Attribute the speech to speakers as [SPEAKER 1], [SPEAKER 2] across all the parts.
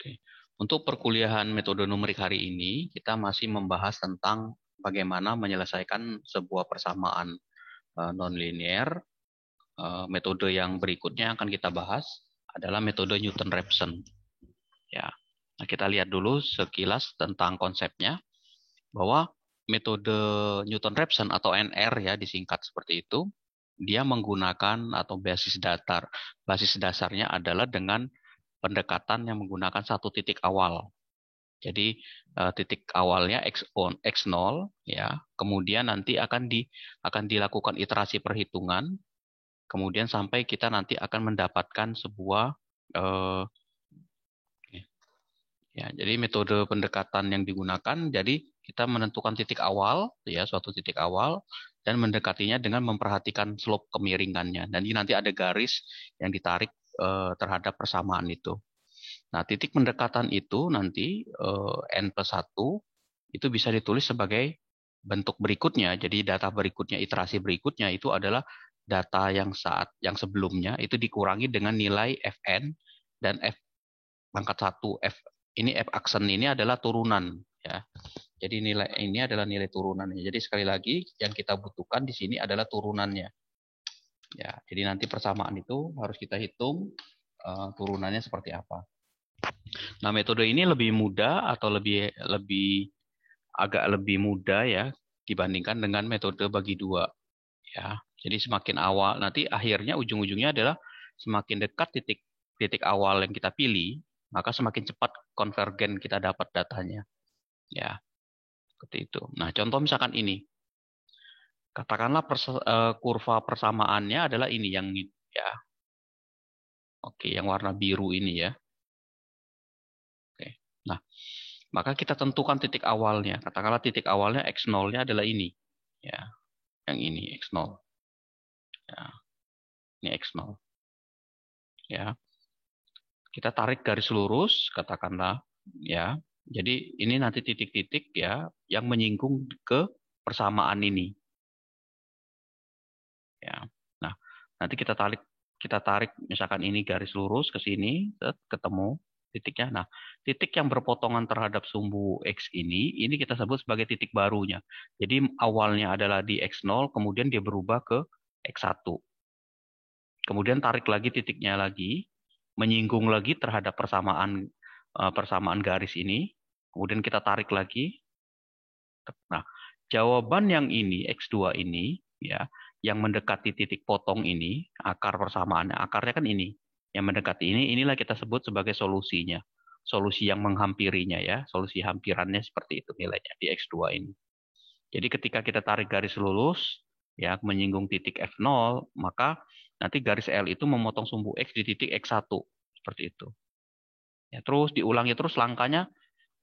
[SPEAKER 1] Oke. Untuk perkuliahan metode numerik hari ini, kita masih membahas tentang bagaimana menyelesaikan sebuah persamaan nonlinear. Metode yang berikutnya yang akan kita bahas adalah metode Newton-Raphson. Ya. Nah, kita lihat dulu sekilas tentang konsepnya, bahwa metode Newton-Raphson atau NR ya disingkat seperti itu, dia menggunakan atau basis datar. Basis dasarnya adalah dengan pendekatan yang menggunakan satu titik awal. Jadi titik awalnya x0 ya, kemudian nanti akan dilakukan iterasi perhitungan, kemudian sampai kita nanti akan mendapatkan sebuah ya, jadi metode pendekatan yang digunakan, jadi kita menentukan titik awal ya, suatu titik awal dan mendekatinya dengan memperhatikan slope kemiringannya. Dan ini nanti ada garis yang ditarik terhadap persamaan itu. Nah, titik pendekatan itu nanti n plus 1 itu bisa ditulis sebagai bentuk berikutnya. Jadi data berikutnya, iterasi berikutnya itu adalah data yang sebelumnya itu dikurangi dengan nilai fn, dan f pangkat 1 f ini f aksen ini adalah turunan ya. Jadi nilai ini adalah nilai turunannya. Jadi sekali lagi yang kita butuhkan di sini adalah turunannya. Ya, jadi nanti persamaan itu harus kita hitung turunannya seperti apa. Nah, metode ini lebih mudah atau agak lebih mudah ya dibandingkan dengan metode bagi dua ya. Jadi semakin awal nanti akhirnya ujung-ujungnya adalah semakin dekat titik awal yang kita pilih, maka semakin cepat konvergen kita dapat datanya. Ya, seperti itu. Nah, contoh misalkan ini. Katakanlah kurva persamaannya adalah ini yang ya. Oke, yang warna biru ini ya. Oke. Nah, maka kita tentukan titik awalnya. Katakanlah titik awalnya x0-nya adalah ini. Ya, yang ini x0. Ya, ini x0. Ya. Kita tarik garis lurus, katakanlah ya. Jadi ini nanti titik-titik ya yang menyinggung ke persamaan ini. Ya. Nah, nanti kita tarik misalkan ini garis lurus ke sini, ketemu titiknya. Nah, titik yang berpotongan terhadap sumbu X ini kita sebut sebagai titik barunya. Jadi awalnya adalah di X0, kemudian dia berubah ke X1. Kemudian tarik lagi titiknya lagi, menyinggung lagi terhadap persamaan garis ini. Kemudian kita tarik lagi. Nah, jawaban yang ini, X2 ini, ya, yang mendekati titik potong ini, akar persamaannya, akarnya kan ini. Yang mendekati ini, inilah kita sebut sebagai solusinya. Solusi yang menghampirinya ya, solusi hampirannya seperti itu nilainya di X2 ini. Jadi ketika kita tarik garis lurus, ya, menyinggung titik F0, maka nanti garis L itu memotong sumbu X di titik X1. Seperti itu. Ya, terus diulangi terus langkahnya.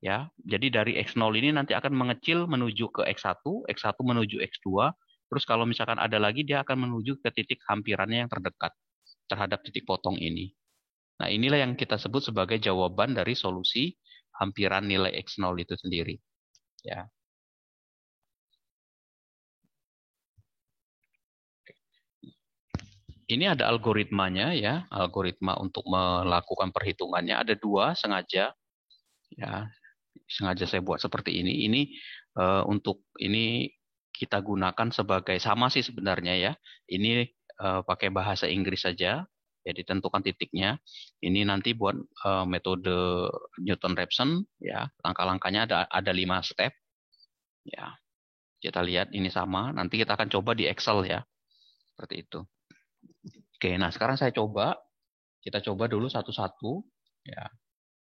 [SPEAKER 1] Ya, jadi dari X0 ini nanti akan mengecil menuju ke X1, X1 menuju X2, terus kalau misalkan ada lagi dia akan menuju ke titik hampirannya yang terdekat terhadap titik potong ini. Nah, inilah yang kita sebut sebagai jawaban dari solusi hampiran nilai X0 itu sendiri. Ya. Ini ada algoritmanya ya, algoritma untuk melakukan perhitungannya ada dua sengaja. Ya, sengaja saya buat seperti ini. Ini untuk ini kita gunakan sebagai sama sih sebenarnya ya. Ini pakai bahasa Inggris saja. Jadi tentukan titiknya. Ini nanti buat metode Newton-Raphson ya. Langkah-langkahnya ada 5 step. Ya. Kita lihat ini sama. Nanti kita akan coba di Excel ya. Seperti itu. Oke, nah sekarang saya coba. Kita coba dulu satu-satu ya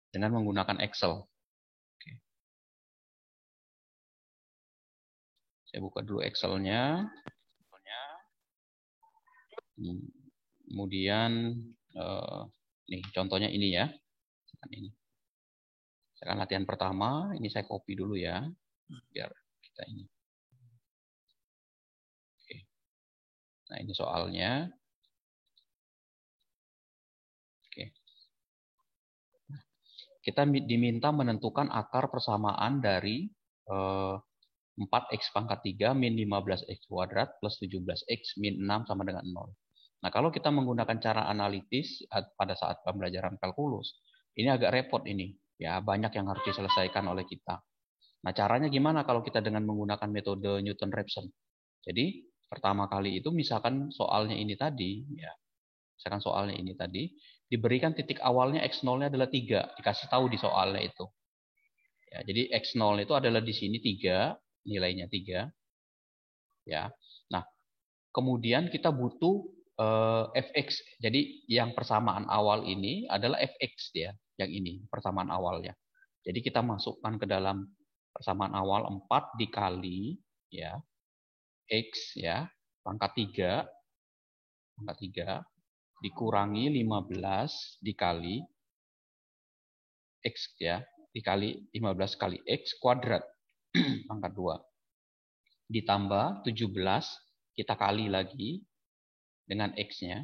[SPEAKER 1] dengan menggunakan Excel. Saya buka dulu Excel-nya. Kemudian nih contohnya ini ya. Ini. Sekarang latihan pertama, ini saya copy dulu ya, biar kita ini. Oke. Nah ini soalnya. Oke. Kita diminta menentukan akar persamaan dari 4x pangkat 3 min 15x kuadrat plus 17x min 6 sama dengan 0. Nah kalau kita menggunakan cara analitis pada saat pembelajaran kalkulus, ini agak repot ini. Ya, banyak yang harus diselesaikan oleh kita. Nah, caranya gimana kalau kita dengan menggunakan metode Newton-Raphson? Jadi, pertama kali itu misalkan soalnya ini tadi, ya, misalkan soalnya ini tadi, diberikan titik awalnya X0-nya adalah 3, dikasih tahu di soalnya itu. Ya, jadi X0 itu adalah di sini 3, nilainya 3. Ya. Nah, kemudian kita butuh fx. Jadi yang persamaan awal ini adalah fx dia, yang ini persamaan awalnya. Jadi kita masukkan ke dalam persamaan awal 4 dikali ya x ya pangkat 3 dikurangi 15 dikali x ya dikali 15 kali x kuadrat pangkat 2 ditambah 17 kita kali lagi dengan x-nya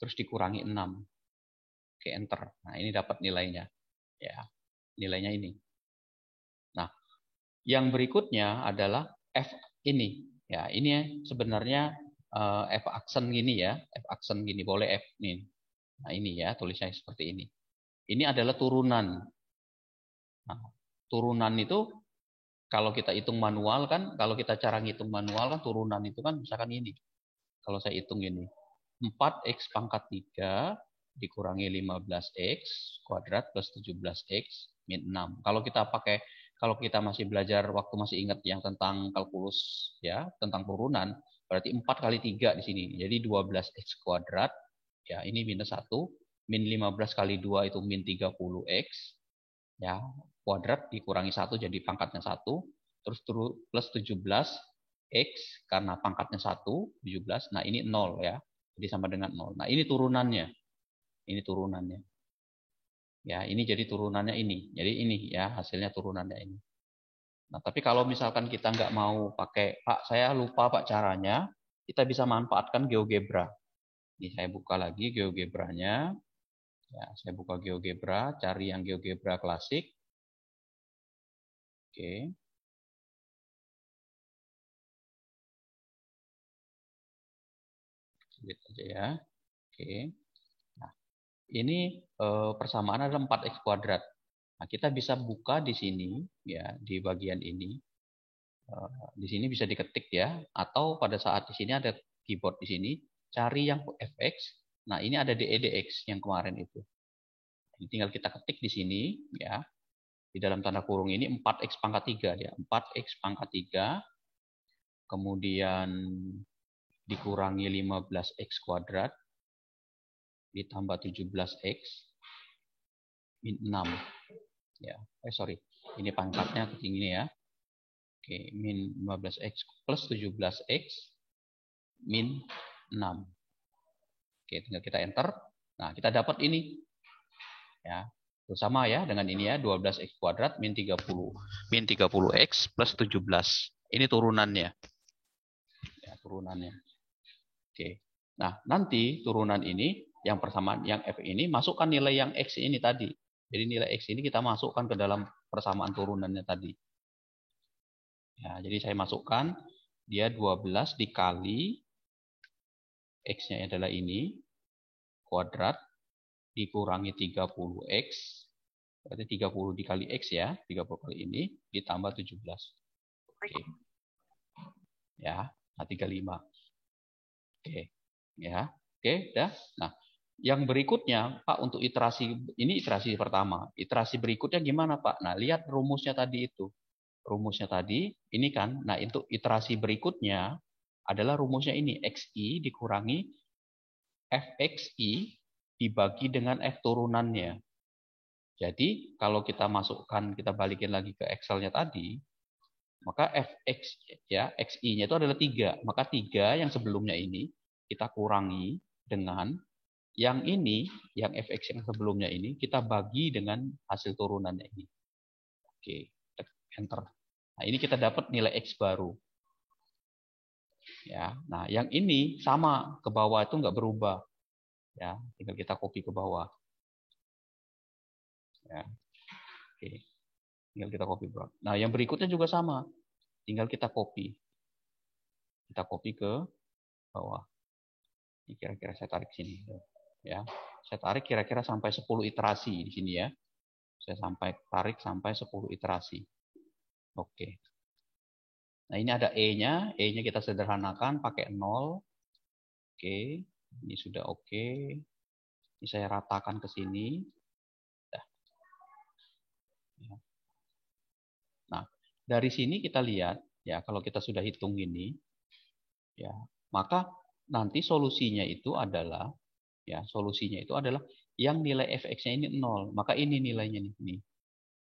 [SPEAKER 1] terus dikurangi 6. Oke, enter. Nah, ini dapat nilainya. Ya, nilainya ini. Nah, yang berikutnya adalah f ini. Ya, ini sebenarnya f aksen gini ya, f aksen gini boleh f ini. Nah, ini ya, tulisnya seperti ini. Ini adalah turunan. Nah, turunan itu kalau kita hitung manual kan, kalau kita cara ngitung manual kan turunan itu kan misalkan ini. Kalau saya hitung ini, 4x pangkat 3 dikurangi 15x kuadrat plus 17x min 6. Kalau kita masih belajar waktu masih ingat yang tentang kalkulus ya, tentang turunan, berarti 4 kali 3 di sini. Jadi 12x kuadrat ya, ini minus 1, min 15 kali 2 itu min 30x ya, kuadrat dikurangi 1 jadi pangkatnya 1, terus plus 17 X karena pangkatnya 1, 17. Nah, ini 0 ya. Jadi sama dengan 0. Nah, ini turunannya. Ini turunannya. Ya, ini jadi turunannya ini. Jadi ini ya, hasilnya turunannya ini. Nah, tapi kalau misalkan kita nggak mau pakai, Pak, saya lupa Pak caranya, kita bisa manfaatkan GeoGebra. Ini saya buka lagi GeoGebranya. Ya, saya buka GeoGebra, cari yang GeoGebra klasik. Oke. Lihat aja ya. Oke. Nah, ini persamaan adalah 4x kuadrat. Nah, kita bisa buka di sini ya, di bagian ini. Di sini bisa diketik ya, atau pada saat di sini ada keyboard di sini, cari yang fx. Nah, ini ada dx yang kemarin itu. Ini tinggal kita ketik di sini ya. Di dalam tanda kurung ini 4x pangkat 3 ya. 4x pangkat 3 kemudian dikurangi 15x kuadrat ditambah 17x min 6 ya. Sorry. Ini pangkatnya keting ini ya. Oke, min 15x plus 17x min 6. Oke, tinggal kita enter. Nah, kita dapat ini. Ya. Itu sama ya dengan ini ya, 12x kuadrat min 30. Min 30x plus 17. Ini turunannya. Ya, turunannya. Oke. Nah, nanti turunan ini yang persamaan yang f ini masukkan nilai yang x ini tadi. Jadi nilai x ini kita masukkan ke dalam persamaan turunannya tadi. Ya, jadi saya masukkan dia 12 dikali x-nya adalah ini kuadrat dikurangi 30x berarti 30 dikali x ya, 30 kali ini ditambah 17. Oke. Ya, nah 35. Oke. Ya. Oke, dah. Nah, yang berikutnya, Pak, untuk iterasi ini iterasi pertama. Iterasi berikutnya gimana, Pak? Nah, lihat rumusnya tadi itu. Rumusnya tadi ini kan. Nah, untuk iterasi berikutnya adalah rumusnya ini xi dikurangi fxi dibagi dengan f turunannya. Jadi kalau kita masukkan, kita balikin lagi ke Excel-nya tadi, maka fx ya xi-nya itu adalah 3. Maka 3 yang sebelumnya ini kita kurangi dengan yang ini, yang fx yang sebelumnya ini kita bagi dengan hasil turunannya ini. Oke, enter. Nah, ini kita dapat nilai x baru. Ya, nah yang ini sama ke bawah itu nggak berubah. Ya, tinggal kita copy ke bawah. Ya, oke, tinggal kita copy ke bawah. Nah, yang berikutnya juga sama, tinggal kita copy. Kita copy ke bawah. Ini kira-kira saya tarik sini. Ya, saya tarik kira-kira sampai 10 iterasi di sini ya. Saya tarik sampai 10 iterasi. Oke. Nah, ini ada E-nya. E-nya kita sederhanakan pakai 0. Oke. Ini sudah oke. Ini saya ratakan ke sini. Nah, dari sini kita lihat, ya kalau kita sudah hitung ini, ya maka nanti solusinya itu adalah, yang nilai fx-nya ini 0. Maka ini nilainya nih.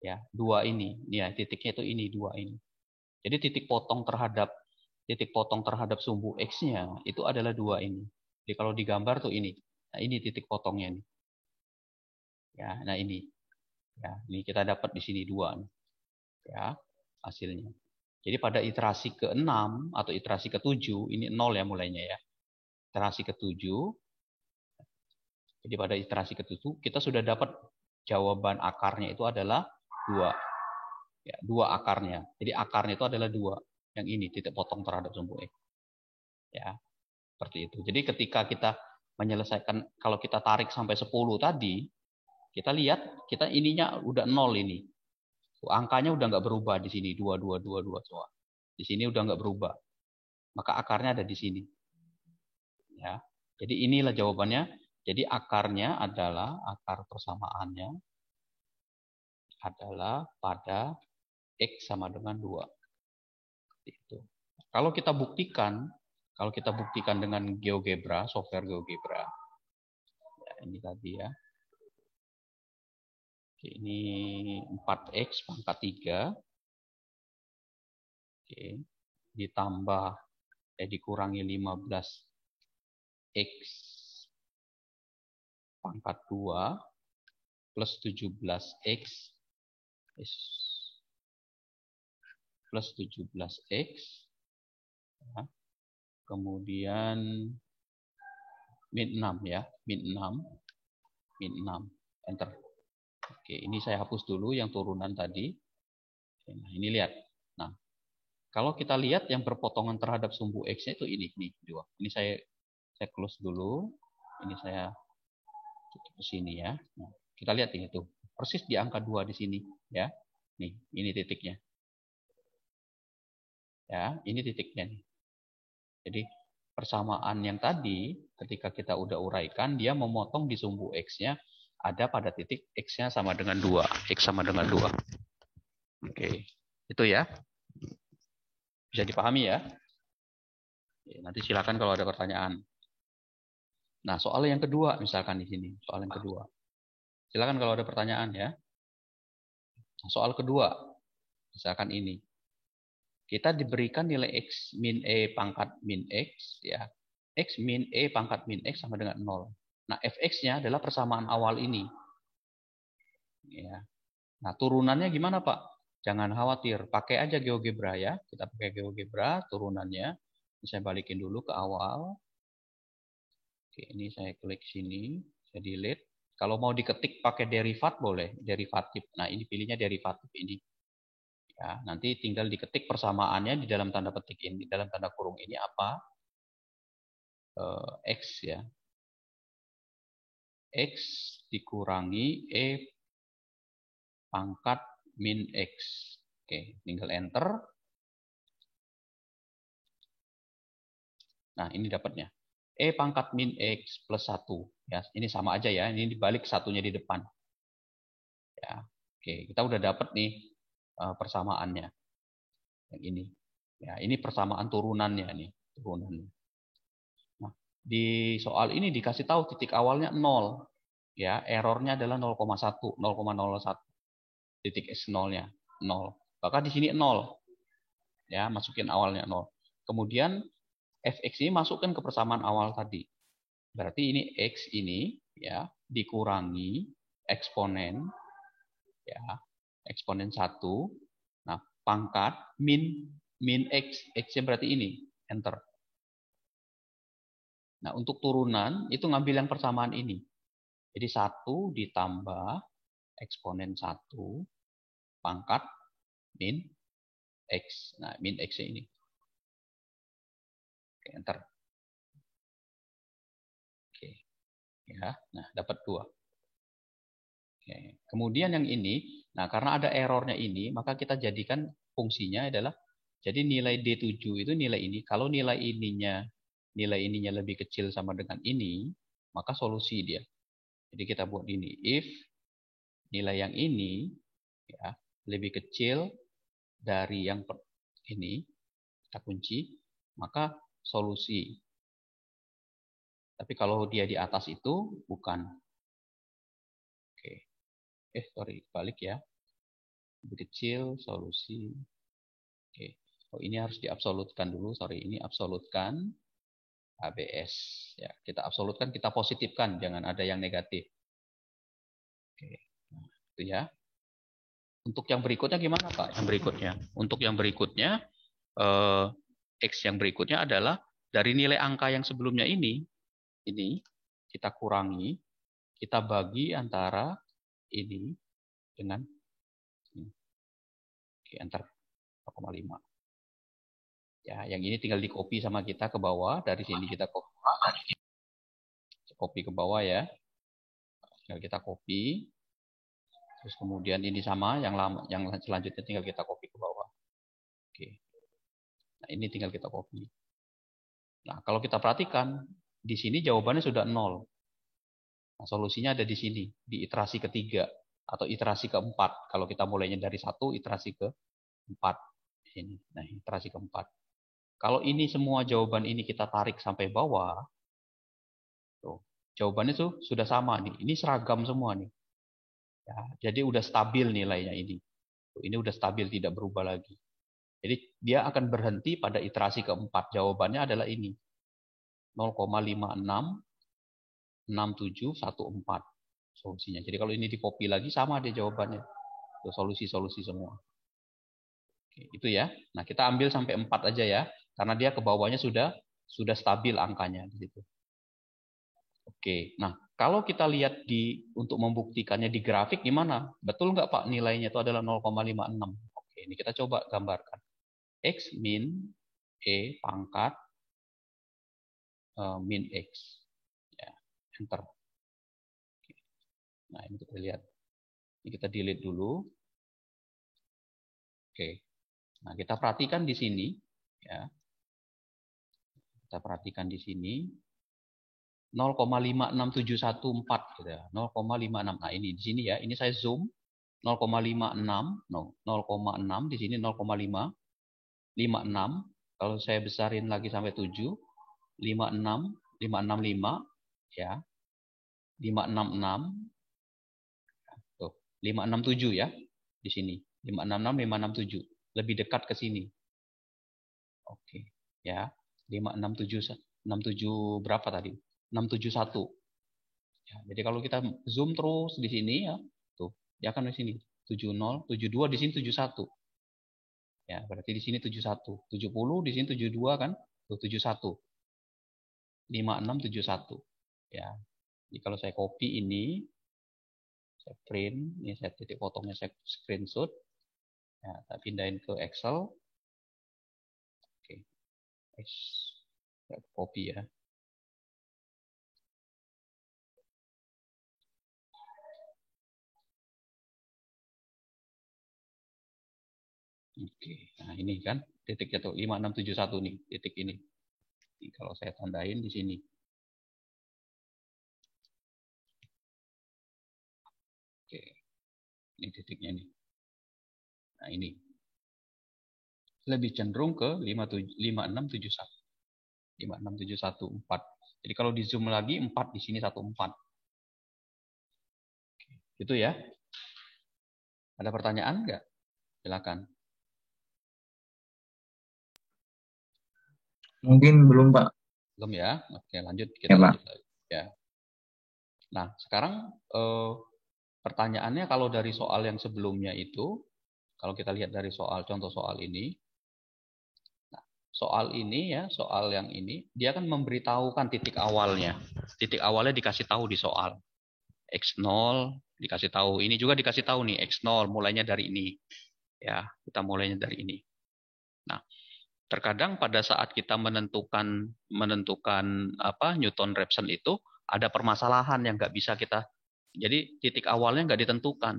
[SPEAKER 1] Ya, 2 ini. Ya, titiknya itu ini, 2 ini. Jadi titik potong terhadap sumbu X-nya itu adalah 2 ini. Jadi kalau digambar tuh ini. Nah, ini titik potongnya nih. Ya, nah ini. Ya, ini kita dapat di sini 2 nih. Ya, hasilnya. Jadi pada iterasi ke-6 atau iterasi ke-7 ini 0 ya mulainya ya. Iterasi ke-7. Jadi pada iterasi ke-7 kita sudah dapat jawaban akarnya itu adalah 2. Ya, 2 akarnya. Jadi akarnya itu adalah 2. Yang ini titik potong terhadap sumbu X. Ya, seperti itu. Jadi ketika kita menyelesaikan, kalau kita tarik sampai 10 tadi, kita lihat kita ininya udah 0 ini. Angkanya udah nggak berubah di sini 2 2 2 2 semua. Di sini udah nggak berubah. Maka akarnya ada di sini. Ya. Jadi inilah jawabannya. Jadi akarnya adalah akar persamaannya adalah pada X sama dengan 2. Itu. Kalau kita buktikan dengan GeoGebra, software GeoGebra, ya, ini tadi ya. Ini 4X pangkat 3. Oke. Ditambah, dikurangi 15X pangkat 2 plus 17X plus 17X. Ya. Kemudian min 6 ya, min 6. Enter. Oke, ini saya hapus dulu yang turunan tadi. Nah, ini lihat. Nah, kalau kita lihat yang berpotongan terhadap sumbu X-nya itu ini, nih, 2. Ini saya close dulu. Ini saya tutup ke sini ya. Nah, kita lihat ini tuh. Persis di angka 2 di sini ya. Nih, ini titiknya. Ya, ini titiknya nih. Jadi persamaan yang tadi ketika kita udah uraikan, dia memotong di sumbu X-nya ada pada titik X-nya sama dengan 2. X sama dengan 2. Oke. Itu ya. Bisa dipahami ya? Nanti silakan kalau ada pertanyaan. Nah, soal yang kedua misalkan di sini, soal yang kedua. Silakan kalau ada pertanyaan ya. Nah, soal kedua, misalkan ini. Kita diberikan nilai X min E pangkat min X ya. X min E pangkat min X sama dengan 0. Nah, fx-nya adalah persamaan awal ini. Ya. Nah, turunannya gimana, Pak? Jangan khawatir, pakai aja GeoGebra ya. Kita pakai GeoGebra, turunannya. Ini saya balikin dulu ke awal. Oke, ini saya klik sini, saya delete. Kalau mau diketik pakai derivat boleh, derivatif. Nah, ini pilihnya derivatif ini. Ya, nanti tinggal diketik persamaannya di dalam tanda petik ini, dalam tanda kurung ini apa? X ya. X dikurangi E pangkat min X. Oke, tinggal enter. Nah, ini dapatnya. E pangkat min X plus 1. Ya, ini sama aja ya. Ini dibalik satunya di depan. Ya. Oke, kita udah dapat nih persamaannya. Yang ini. Ya, ini persamaan turunannya nih, turunannya. Nah, di soal ini dikasih tahu titik awalnya 0. Ya, errornya adalah 0,1, 0,01. Titik S0-nya 0. Maka di sini 0. Ya, masukin awalnya 0. Kemudian fx ini masukkan ke persamaan awal tadi. Berarti ini x ini ya dikurangi eksponen ya, eksponen 1. Nah, pangkat min x, x-nya berarti ini, enter. Nah, untuk turunan itu ngambil yang persamaan ini. Jadi 1 ditambah eksponen 1 pangkat min x. Nah, min x-nya ini. Oke, enter. Oke. Ya, nah dapat 2. Oke. Kemudian yang ini, nah karena ada errornya ini, maka kita jadikan fungsinya adalah, jadi nilai D7 itu nilai ini, kalau nilai ininya lebih kecil sama dengan ini, maka solusi dia. Jadi kita buat ini, if nilai yang ini ya lebih kecil dari yang ini, kita kunci, maka solusi. Tapi kalau dia di atas itu, bukan. Oke. Sorry, balik ya. Lebih kecil, solusi. Oke. Oh, ini harus diabsolutkan dulu. Sorry, ini absolutkan ABS. Ya, kita absolutkan, kita positifkan, jangan ada yang negatif. Oke. Nah, itu ya. Untuk yang berikutnya gimana, Pak? Yang berikutnya. Untuk yang berikutnya, X yang berikutnya adalah dari nilai angka yang sebelumnya ini kita kurangi, kita bagi antara ini dengan ini. Oke, antar 0,5. Ya, yang ini tinggal di copy sama kita ke bawah. Dari sini kita copy ke bawah ya. Tinggal kita copy. Terus kemudian ini sama, yang selanjutnya tinggal kita copy ke bawah. Oke. Nah, ini tinggal kita copy. Nah, kalau kita perhatikan, di sini jawabannya sudah 0. Nah, solusinya ada di sini, di iterasi ketiga atau iterasi keempat. Kalau kita mulainya dari 1, iterasi keempat. Ini. Nah, iterasi keempat. Kalau ini semua jawaban ini kita tarik sampai bawah, tuh, jawabannya tuh sudah sama nih. Ini seragam semua nih. Ya, jadi udah stabil nilainya ini. Tuh, ini udah stabil, tidak berubah lagi. Jadi dia akan berhenti pada iterasi keempat. Jawabannya adalah ini. 0,566714 solusinya. Jadi kalau ini di copy lagi sama dia jawabannya. Tuh, solusi-solusi semua. Oke, itu ya. Nah, kita ambil sampai 4 aja ya. Karena dia ke bawahnya sudah stabil angkanya di situ. Oke, nah kalau kita lihat untuk membuktikannya di grafik gimana? Betul nggak Pak nilainya itu adalah 0,56? Oke, ini kita coba gambarkan. X min E pangkat min X. Ya, enter. Oke. Nah ini kita lihat. Ini kita delete dulu. Oke. Nah kita perhatikan di sini. Ya. Kita perhatikan di sini. 0,56714 gitu ya. 0,56. Nah, ini di sini ya. Ini saya zoom 0,56, 0,6 di sini 0,556. Kalau saya besarin lagi sampai 7, 56, 565 ya. 566. Tuh, 567 ya. Di sini. 566, 567. Lebih dekat ke sini. Oke, ya. 567 berapa tadi? 671. Ya, jadi kalau kita zoom terus di sini ya, tuh, dia akan di sini 70, 72 di sini 71. Ya, berarti di sini 71, 70 di sini 72 kan? Tuh 71. 5671. Ya. Jadi kalau saya copy ini, saya print, ini saya titik potongnya saya screenshot. Ya, saya pindahin ke Excel. Oke. Saya copy ya. Oke, nah ini kan titiknya tuh 5671 nih, titik ini. Jadi kalau saya tandain di sini. Oke, ini titiknya nih. Nah ini. Lebih cenderung ke 5671. 56714. Jadi kalau di zoom lagi 4 di sini 14. Gitu ya. Ada pertanyaan nggak? Silakan.
[SPEAKER 2] Mungkin belum, Pak.
[SPEAKER 1] Belum ya? Oke, lanjut. Kita lanjut lagi. Ya. Nah, sekarang pertanyaannya kalau dari soal yang sebelumnya itu, kalau kita lihat dari contoh soal ini, nah, soal ini ya, soal yang ini, dia akan memberitahukan titik awalnya. Titik awalnya dikasih tahu di soal. X0 dikasih tahu. Ini juga dikasih tahu nih, X0 mulainya dari ini. Ya, kita mulainya dari ini. Nah, terkadang pada saat kita menentukan apa Newton-Raphson itu ada permasalahan yang nggak bisa kita Jadi titik awalnya nggak ditentukan.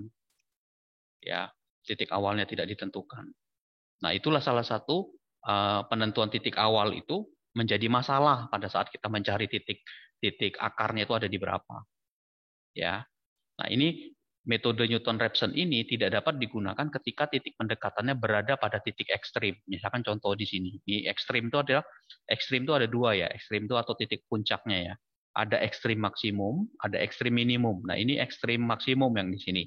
[SPEAKER 1] Ya, titik awalnya tidak ditentukan. Nah, itulah salah satu penentuan titik awal itu menjadi masalah pada saat kita mencari titik akarnya itu ada di berapa. Ya. Nah, ini metode Newton-Raphson ini tidak dapat digunakan ketika titik pendekatannya berada pada titik ekstrim. Misalkan contoh di sini. Di ekstrim itu ada dua ya. Ekstrim itu atau titik puncaknya ya. Ada ekstrim maksimum, ada ekstrim minimum. Nah, ini ekstrim maksimum yang di sini.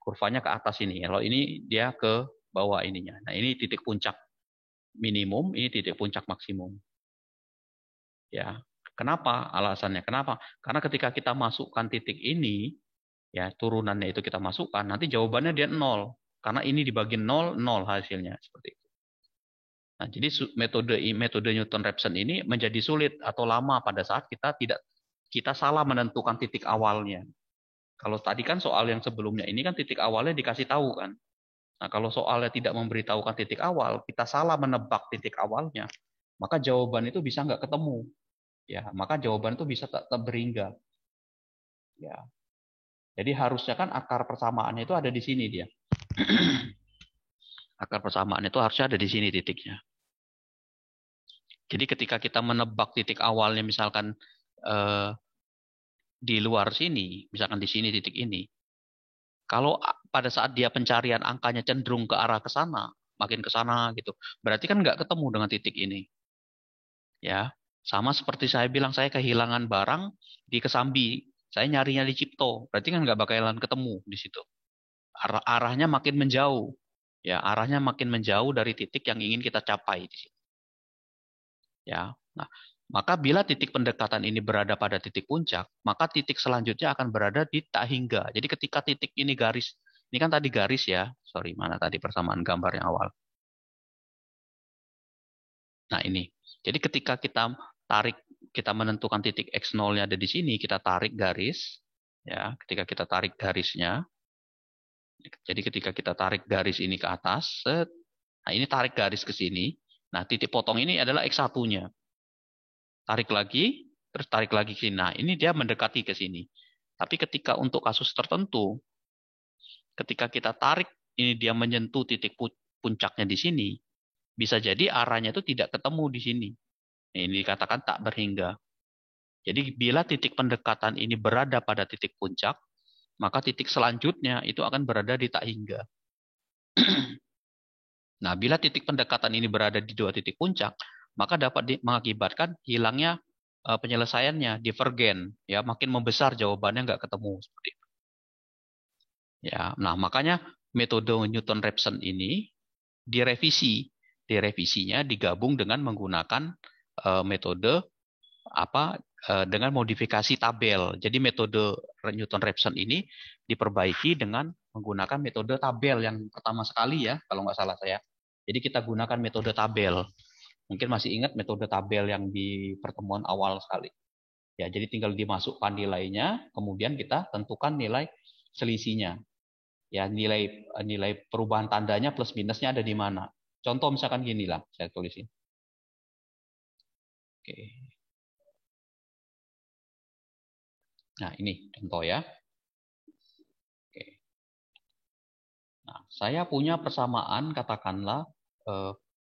[SPEAKER 1] Kurvanya ke atas ini. Kalau ini dia ke bawah ininya. Nah, ini titik puncak minimum, ini titik puncak maksimum. Ya. Kenapa? Alasannya kenapa? Karena ketika kita masukkan titik ini, ya turunannya itu kita masukkan, nanti jawabannya dia 0. Karena ini dibagi 0, 0 hasilnya. Seperti itu. Nah, jadi metode Newton-Raphson ini menjadi sulit atau lama pada saat kita salah menentukan titik awalnya. Kalau tadi kan soal yang sebelumnya ini kan titik awalnya dikasih tahu kan. Nah, kalau soalnya tidak memberitahukan titik awal, kita salah menebak titik awalnya, maka jawaban itu bisa nggak ketemu. Ya, maka jawaban itu bisa tetap berhingga. Ya. Jadi harusnya kan akar persamaannya itu ada di sini dia. Akar persamaan itu harusnya ada di sini titiknya. Jadi ketika kita menebak titik awalnya misalkan eh, di luar sini, misalkan di sini titik ini, kalau pada saat dia pencarian angkanya cenderung ke arah ke sana, makin ke sana gitu, berarti kan nggak ketemu dengan titik ini. Ya, sama seperti saya bilang saya kehilangan barang di Kesambi, saya nyarinya di Cipto, berarti kan nggak bakalan ketemu di situ. Arahnya makin menjauh, ya arahnya makin menjauh dari titik yang ingin kita capai di situ. Ya, nah maka bila titik pendekatan ini berada pada titik puncak, maka titik selanjutnya akan berada di tak hingga. Jadi ketika titik ini garis, ini kan tadi garis ya, sorry mana tadi persamaan gambar yang awal. Nah ini, jadi ketika kita menentukan titik X0-nya ada di sini, kita tarik garis, ya, ketika kita tarik garisnya, jadi ketika kita tarik garis ini ke atas, nah ini tarik garis ke sini, nah titik potong ini adalah X1-nya. Tarik lagi, terus tarik lagi ke sini. Nah, ini dia mendekati ke sini. Tapi ketika untuk kasus tertentu, ketika kita tarik, ini dia menyentuh titik puncaknya di sini, bisa jadi arahnya itu tidak ketemu di sini. Ini dikatakan tak berhingga. Jadi bila titik pendekatan ini berada pada titik puncak, maka titik selanjutnya itu akan berada di tak hingga. Nah, bila titik pendekatan ini berada di dua titik puncak, maka dapat mengakibatkan hilangnya penyelesaiannya, divergen, ya makin membesar jawabannya nggak ketemu seperti itu. Ya, nah makanya metode Newton-Raphson ini direvisinya digabung dengan menggunakan metode dengan modifikasi tabel. Jadi metode Newton-Raphson ini diperbaiki dengan menggunakan metode tabel yang pertama sekali ya, kalau nggak salah saya. Jadi kita gunakan metode tabel. Mungkin masih ingat metode tabel yang di pertemuan awal sekali. Ya, jadi tinggal dimasukkan nilainya, kemudian kita tentukan nilai selisihnya. Ya, nilai perubahan tandanya plus minusnya ada di mana. Contoh misalkan gini lah, saya tulisin. Oke. Nah, ini contoh ya. Oke. Nah, saya punya persamaan katakanlah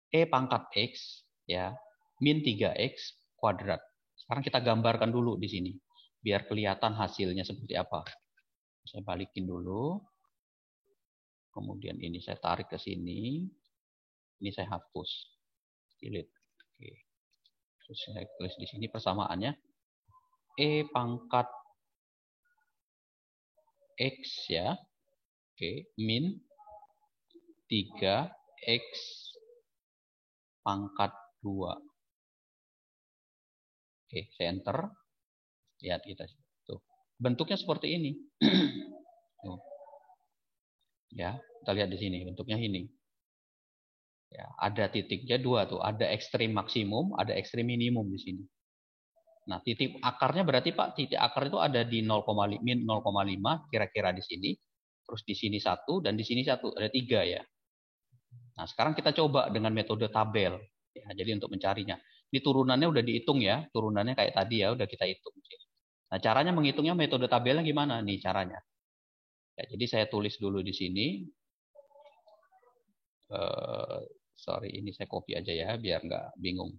[SPEAKER 1] E pangkat X ya min 3X kuadrat. Sekarang kita gambarkan dulu di sini biar kelihatan hasilnya seperti apa. Saya balikin dulu. Kemudian ini saya tarik ke sini. Ini saya hapus. Delete. Oke. Terus saya tulis di sini persamaannya E pangkat X ya. Oke, min 3X pangkat 2. Oke, saya enter. Lihat kita. Tuh. Bentuknya seperti ini. Tuh. Ya, kita lihat di sini bentuknya ini. Ya, ada titiknya dua tuh, ada ekstrim maksimum, ada ekstrim minimum di sini. Nah, titik akarnya berarti Pak, titik akar itu ada di 0,5 kira-kira di sini. Terus di sini 1 dan di sini 1, ada 3 ya. Nah, sekarang kita coba dengan metode tabel. Ya, jadi untuk mencarinya. Ini turunannya udah dihitung ya, turunannya kayak tadi ya, udah kita hitung. Nah, caranya menghitungnya metode tabelnya gimana nih caranya? Ya, jadi saya tulis dulu di sini. Sorry, ini saya copy aja ya, biar nggak bingung.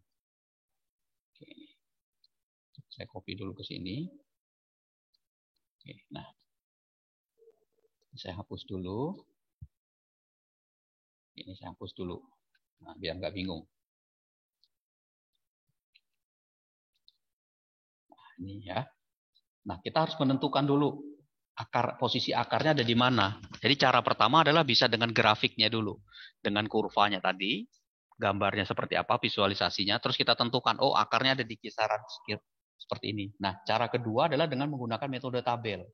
[SPEAKER 1] Oke. Saya copy dulu ke sini. Oke, nah, saya hapus dulu. Ini saya hapus dulu. Nah, biar nggak bingung. Nah, ini ya. Nah, kita harus menentukan dulu posisi akarnya ada di mana. Jadi cara pertama adalah bisa dengan grafiknya dulu. Dengan kurvanya tadi, gambarnya seperti apa, visualisasinya, terus kita tentukan, oh akarnya ada di kisaran seperti ini. Nah, cara kedua adalah dengan menggunakan metode tabel.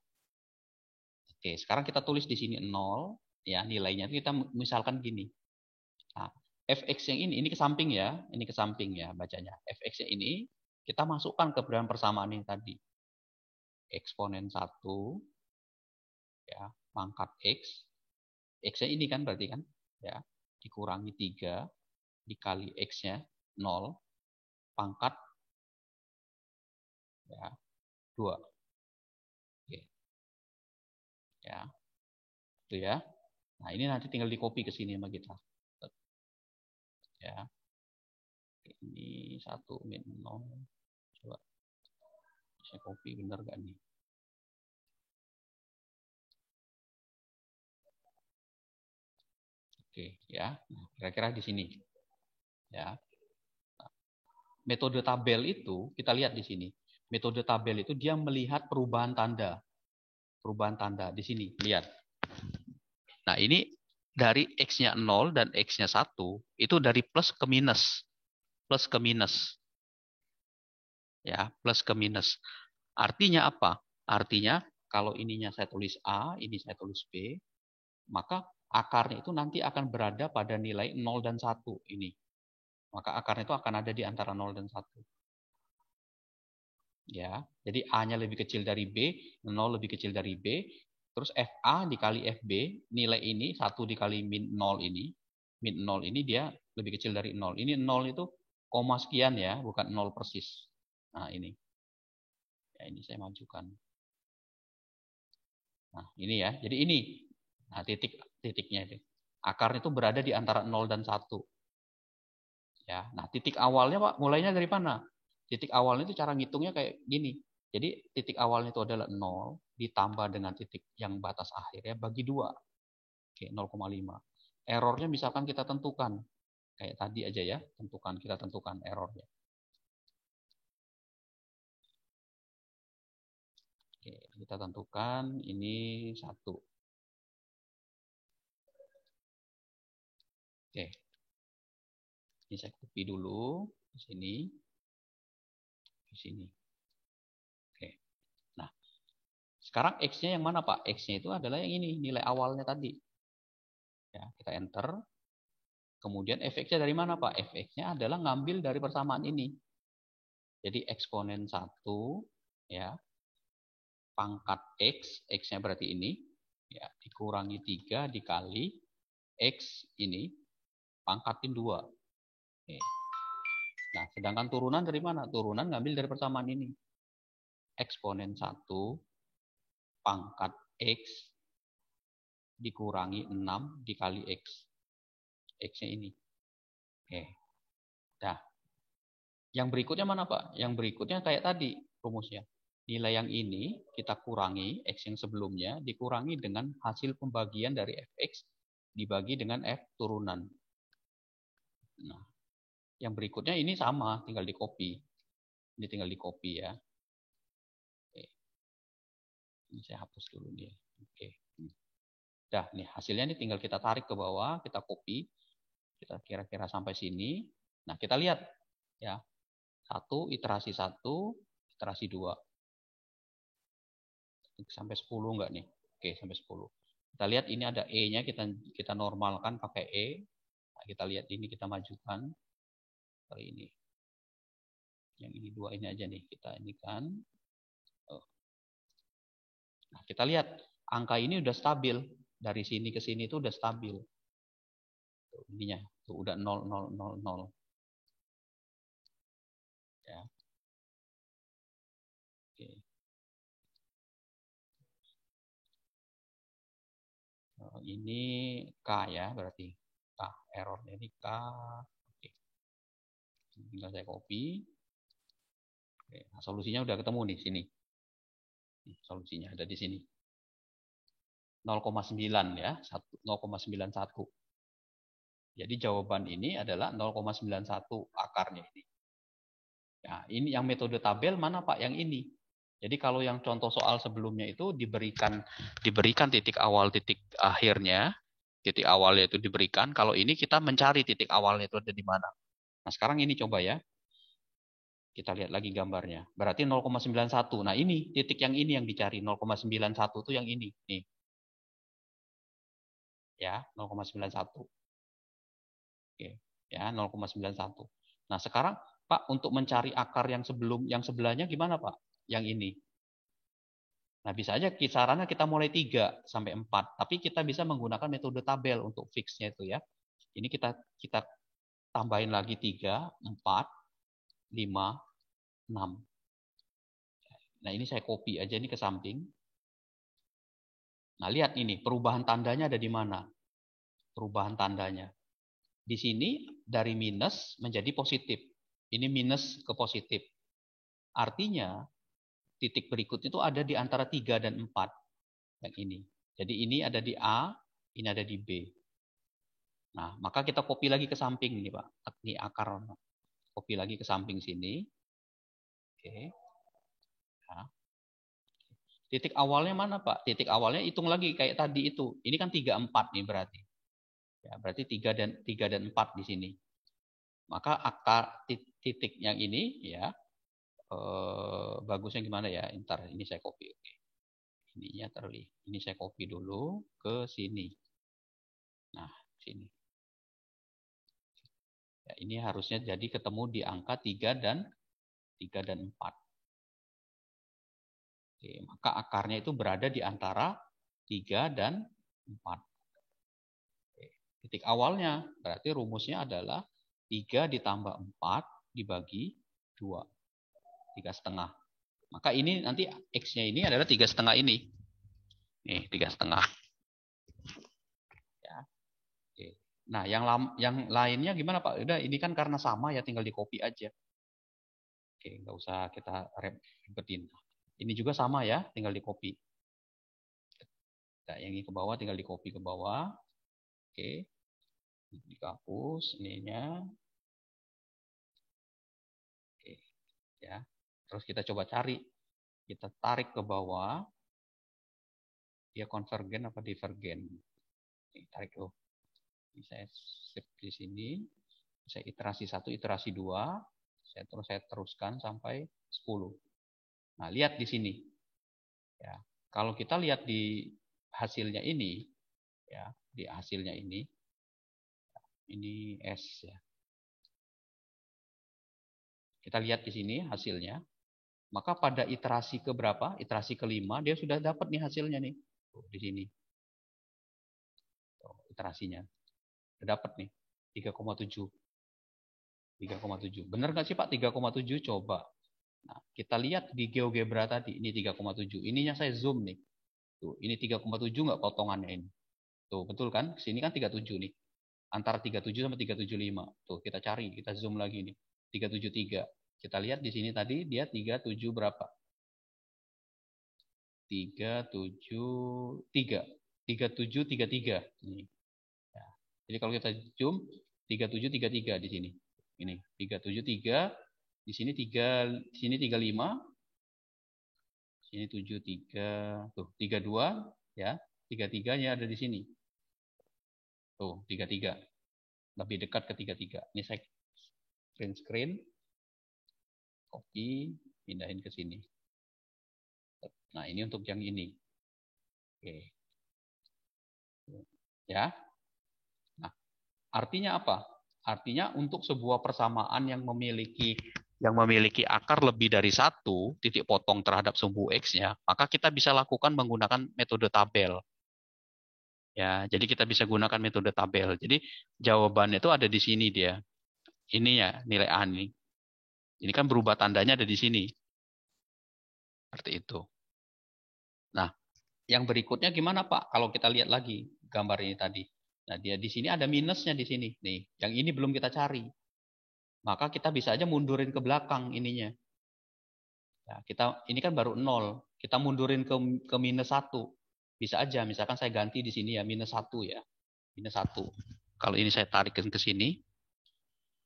[SPEAKER 1] Oke, sekarang kita tulis di sini 0, ya nilainya kita misalkan gini. Nah, fx yang ini ke samping ya, ini ke samping ya bacanya. Fx yang ini kita masukkan ke bahan persamaan ini tadi. Eksponen 1 ya, pangkat x. X-nya ini kan berarti kan ya, dikurangi 3 dikali x-nya 0 pangkat ya 2. Oke. Ya. Itu ya. Nah, ini nanti tinggal di copy ke sini sama kita. Ya. Ini 1 min 0. Coba saya copy bener gak nih? Oke, ya. Nah, kira-kira di sini. Ya. Metode tabel itu kita lihat di sini. Metode tabel itu dia melihat perubahan tanda. Perubahan tanda di sini, lihat. Nah, ini dari X-nya 0 dan X-nya 1, itu dari plus ke minus. Plus ke minus. Ya, plus ke minus. Artinya apa? Artinya kalau ininya saya tulis A, ini saya tulis B, maka akarnya itu nanti akan berada pada nilai 0 dan 1 ini. Maka akarnya itu akan ada di antara 0 dan 1. Ya, jadi A-nya lebih kecil dari B, 0 lebih kecil dari B, terus FA dikali FB, nilai ini 1 dikali min 0 ini, min 0 ini dia lebih kecil dari 0. Ini 0 itu koma sekian ya, bukan 0 persis. Nah, ini. Ya, ini saya majukan. Nah, ini ya. Jadi ini. Nah, titiknya itu. Akarnya itu berada di antara 0 dan 1. Ya. Nah, titik awalnya Pak, mulainya dari mana? Titik awalnya itu cara ngitungnya kayak gini. Jadi titik awalnya itu adalah 0 ditambah dengan titik yang batas akhirnya bagi 2. Oke, 0,5. Errornya misalkan kita tentukan. Kayak tadi aja ya, kita tentukan errornya. Oke, kita tentukan ini 1. Oke. Ini saya copy dulu di sini. Di sini. Oke. Nah, sekarang X-nya yang mana, Pak? X-nya itu adalah yang ini, nilai awalnya tadi. Ya, kita enter. Kemudian fx-nya dari mana, Pak? Fx-nya adalah ngambil dari persamaan ini. Jadi eksponen 1 ya, pangkat X, X-nya berarti ini, ya, dikurangi 3 dikali X ini, pangkatin 2. Oke. Nah, sedangkan turunan dari mana? Turunan ngambil dari persamaan ini. Eksponen 1 pangkat X dikurangi 6 dikali X. X-nya ini. Oke. Nah, yang berikutnya mana, Pak? Yang berikutnya kayak tadi rumusnya. Nilai yang ini kita kurangi, X yang sebelumnya, dikurangi dengan hasil pembagian dari Fx dibagi dengan F turunan. Nah, yang berikutnya ini sama, tinggal di copy. Ini tinggal di copy ya. Oke. Ini saya hapus dulu nih. Oke. Dah, nih hasilnya ini tinggal kita tarik ke bawah, kita copy. Kita kira-kira sampai sini. Nah, kita lihat ya. 1, iterasi 1, iterasi 2. Sampai 10 enggak nih? Oke, sampai 10. Kita lihat ini ada E-nya, kita normalkan pakai E. Nah, kita lihat ini, kita majukan. Kali ini. Yang ini 2 ini aja nih, kita ini kan. Nah, kita lihat angka ini udah stabil. Dari sini ke sini itu udah stabil. Tuh, ininya, tuh udah 0, 0, 0, 0. Ya. Oke. Ini K ya, berarti K. Errornya ini K. Oke. Tinggal saya copy. Oke. Nah, solusinya udah ketemu nih sini. Solusinya ada di sini. 0,9 ya, 0,91. Jadi jawaban ini adalah 0,91 akarnya ini. Ya, ini yang metode tabel mana Pak? Yang ini. Jadi kalau yang contoh soal sebelumnya itu diberikan titik awal, titik akhirnya, titik awalnya itu diberikan. Kalau ini kita mencari titik awalnya itu ada di mana. Nah sekarang ini coba ya. Kita lihat lagi gambarnya. Berarti 0,91. Nah ini titik yang ini yang dicari. 0,91 itu yang ini. Nih. Ya, 0,91. Oke. Ya, 0,91. Nah sekarang Pak untuk mencari akar yang sebelahnya gimana Pak? Yang ini. Nah, bisa aja kisarannya kita mulai 3 sampai 4, tapi kita bisa menggunakan metode tabel untuk fixnya itu ya. Ini kita tambahin lagi 3, 4, 5, 6. Nah, ini saya copy aja ini ke samping. Nah, lihat ini perubahan tandanya ada di mana? Perubahan tandanya. Di sini dari minus menjadi positif. Ini minus ke positif. Artinya titik berikut itu ada di antara 3 dan 4. Yang ini. Jadi ini ada di A, ini ada di B. Nah, maka kita copy lagi ke samping nih, Pak. Ini akar. Copy lagi ke samping sini. Oke. Nah. Titik awalnya mana, Pak? Titik awalnya hitung lagi kayak tadi itu. Ini kan 3, 4 nih berarti. Ya, berarti 3 dan 4 di sini. Maka akar titik yang ini ya bagusnya gimana ya? Ntar ini saya copy. Oke. Ininya terlihat. Ini saya copy dulu ke sini. Nah, sini. Ya, ini harusnya jadi ketemu di angka 3 dan 4. Oke, maka akarnya itu berada di antara 3 dan 4. Oke, titik awalnya berarti rumusnya adalah 3 ditambah 4 dibagi 2. 3,5. Maka ini nanti X-nya ini adalah 3,5 ini. Nih, 3,5. Ya. Oke. Nah, yang lainnya gimana Pak? Udah, ini kan karena sama ya, tinggal di copy aja. Oke, nggak usah kita ribetin. Ini juga sama ya, tinggal di copy. Nah, yang ini ke bawah tinggal di copy ke bawah. Oke. Dihapus ininya. Oke. Ya. Terus kita coba cari. Kita tarik ke bawah. Dia konvergen apa divergen? Ini tarik loh. Ini saya save di sini. Saya iterasi 1, iterasi 2. Saya teruskan sampai 10. Nah, lihat di sini. Ya. Kalau kita lihat di hasilnya ini, ya, di hasilnya ini S ya. Kita lihat di sini hasilnya. Maka pada iterasi ke berapa? Iterasi kelima dia sudah dapat nih hasilnya nih. Tuh, di sini. Tuh, iterasinya. Sudah dapat nih 3,7. 3,7. Benar nggak sih Pak 3,7? Coba. Nah, kita lihat di GeoGebra tadi ini 3,7. Ininya saya zoom nih. Tuh, ini 3,7 nggak potongannya ini. Tuh, betul kan? Sini kan 37 nih. Antara 37 sama 375. Tuh, kita cari, kita zoom lagi nih. 373. Kita lihat di sini tadi dia 37 berapa? 373. 3733. Ini. Ya. Jadi kalau kita zoom 3733 di sini. Ini 373, di sini 3, di sini 35. Sini 73, tuh 32 ya. 33-nya ada di sini. Tuh, 33. Lebih dekat ke 33. Ini saya screen copy, pindahin ke sini. Nah, ini untuk yang ini. Oke. Ya. Nah, artinya apa? Artinya untuk sebuah persamaan yang memiliki akar lebih dari 1 titik potong terhadap sumbu X-nya, maka kita bisa lakukan menggunakan metode tabel. Ya, jadi kita bisa gunakan metode tabel. Jadi jawabannya itu ada di sini dia. Ini ya nilai A ini. Ini kan berubah tandanya ada di sini. Seperti itu. Nah, Yang berikutnya gimana Pak? Kalau kita lihat lagi gambar ini tadi. Nah, dia di sini ada minusnya di sini. Nih, yang ini belum kita cari. Maka kita bisa aja mundurin ke belakang ininya. Ya, ini kan baru 0. Kita mundurin ke minus 1. Bisa aja, misalkan saya ganti di sini ya, minus 1 ya. Minus 1. Kalau ini saya tarikin ke sini.